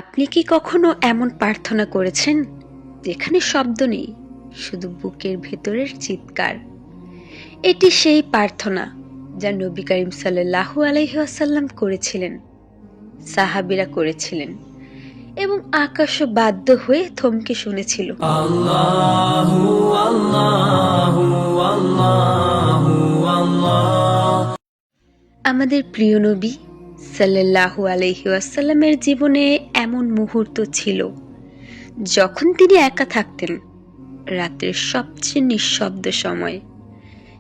আপনি কি কখনো এমন প্রার্থনা করেছেন যেখানে শব্দ নেই, শুধু বুকের ভেতরের চিৎকার? এটি সেই প্রার্থনা যা নবী করিম সাল্লাল্লাহু আলাইহি ওয়াসাল্লাম করেছিলেন, সাহাবীরা করেছিলেন এবং আকাশও বাধ্য হয়ে থমকে শুনেছিল। আল্লাহু আল্লাহু আল্লাহু আল্লাহ। আমাদের প্রিয় নবী সাল্লাল্লাহু আলাইহি ওয়াসাল্লামের জীবনে এমন মুহূর্ত ছিল যখন তিনি একা থাকতেন, রাতের সবচেয়ে নিঃশব্দ সময়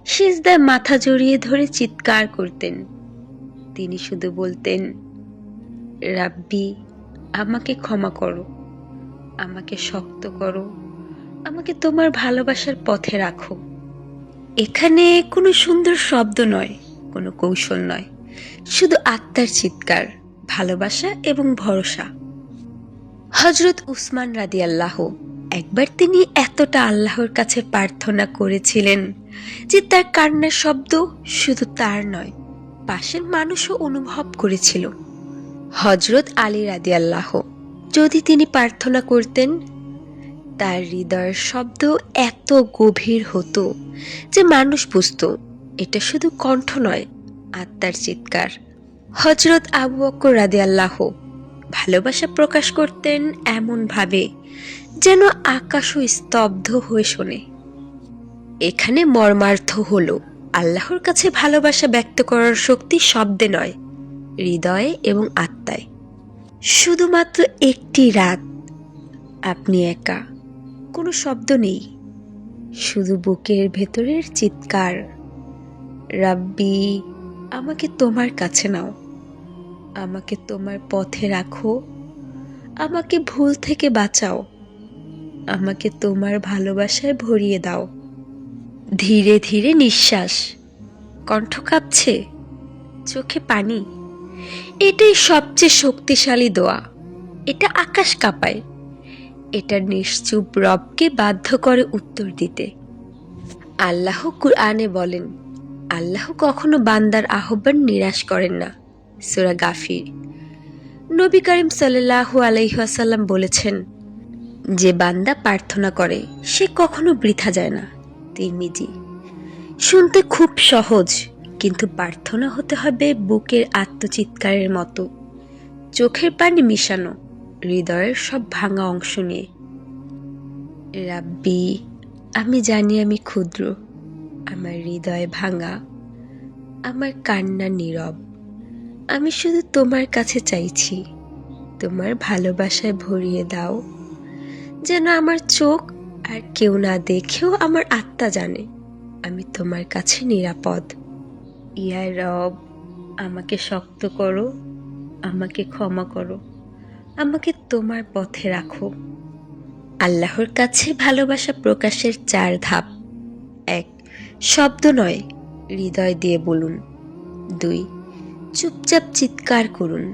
সিজদায় মাথা জড়িয়ে ধরে চিৎকার করতেন। তিনি শুধু বলতেন, রাব্বি, আমাকে ক্ষমা করো, আমাকে শক্ত করো, আমাকে তোমার ভালোবাসার পথে রাখো। এখানে কোনো সুন্দর শব্দ নয়, কোনো কৌশল নয়, শুধু আত্মার চিৎকার, ভালোবাসা এবং ভরসা। হযরত উসমান রাদিয়াল্লাহু, একবার তিনি এতটা আল্লাহর কাছে প্রার্থনা করেছিলেন যে তার কান্নার শব্দ শুধু তার নয়, পাশের মানুষও অনুভব করেছিল। হযরত আলী রাদিয়াল্লাহু, যদি তিনি প্রার্থনা করতেন, তার হৃদয়ের শব্দ এত গভীর হতো যে মানুষ বুঝতো এটা শুধু কণ্ঠ নয়, আত্মার চিৎকার। হযরত আবু বকর রাদিয়াল্লাহু ভালোবাসা প্রকাশ করতেন এমন ভাবে যেন আকাশও স্তব্ধ হয়ে শোনে। এখানে মর্মার্থ হলো, আল্লাহর কাছে ভালোবাসা ব্যক্ত করার শক্তি শব্দে নয়, হৃদয়ে এবং আত্মায়। শুধুমাত্র একটি রাত আপনি একা, কোনো শব্দ নেই, শুধু বুকের ভেতরের চিৎকার, রাব্বি, আমাকে তোমার কাছে নাও, আমাকে তোমার পথে রাখো, আমাকে ভুল থেকে বাঁচাও, আমাকে তোমার ভালোবাসায় ভরিয়ে দাও। ধীরে ধীরে নিঃশ্বাস, কণ্ঠ কাঁপছে, চোখে পানি। এটাই সবচেয়ে শক্তিশালী দোয়া। এটা আকাশ কাঁপায়, এটা নিশ্চুপ রবকে বাধ্য করে উত্তর দিতে। আল্লাহ কুরআনে বলেন, আল্লাহ কখনো বান্দার আহ্বান নিরাশ করেন না। সূরা গাফির। নবী করিম সাল্লাল্লাহু আলাইহি ওয়াসাল্লাম বলেছেন, যে বান্দা প্রার্থনা করে সে কখনো বৃথা যায় না। তিরমিজি। শুনতে খুব সহজ, কিন্তু প্রার্থনা হতে হবে বুকের আত্মচিৎকারের মতো, চোখের পানি মিশানো, হৃদয়ের সব ভাঙা অংশ নিয়ে। রাব্বি, আমি জানি আমি ক্ষুদ্র, আমার হৃদয় ভাঙা, আমার কান্না নীরব। আমি শুধু তোমার কাছে চাইছি, তোমার ভালোবাসায় ভরিয়ে দাও, যেন আমার চোখ আর কেউ না দেখেও আমার আত্মা জানে আমি তোমার কাছে নিরাপদ। ইয়া রব, আমাকে শক্ত করো, আমাকে ক্ষমা করো, আমাকে তোমার পথে রাখো। আল্লাহর কাছে ভালোবাসা প্রকাশের 4 ধাপ। 1. শব্দ নয়, হৃদয় দিয়ে বলুন। 2. চুপচাপ চিৎকার করুন,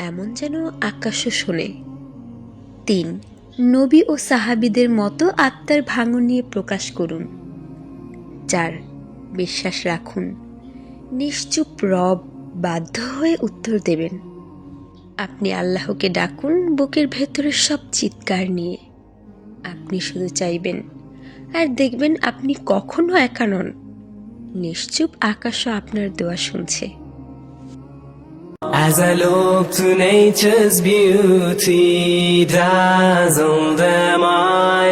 এমন যেন আকাশও শোনে। 3. নবী ও সাহাবীদের মতো আত্মার ভাঙন নিয়ে প্রকাশ করুন। 4. বিশ্বাস রাখুন, নিশ্চুপ রব বাধ্য হয়ে উত্তর দেবেন। আপনি আল্লাহকে ডাকুন বুকের ভেতরের সব চিৎকার নিয়ে। আপনি শুধু চাইবেন, আর দেখবেন আপনি কখনো একা নন। নিশ্চুপ আকাশও আপনার দোয়া শুনছে। As I look to nature's beauty, dazzled am I.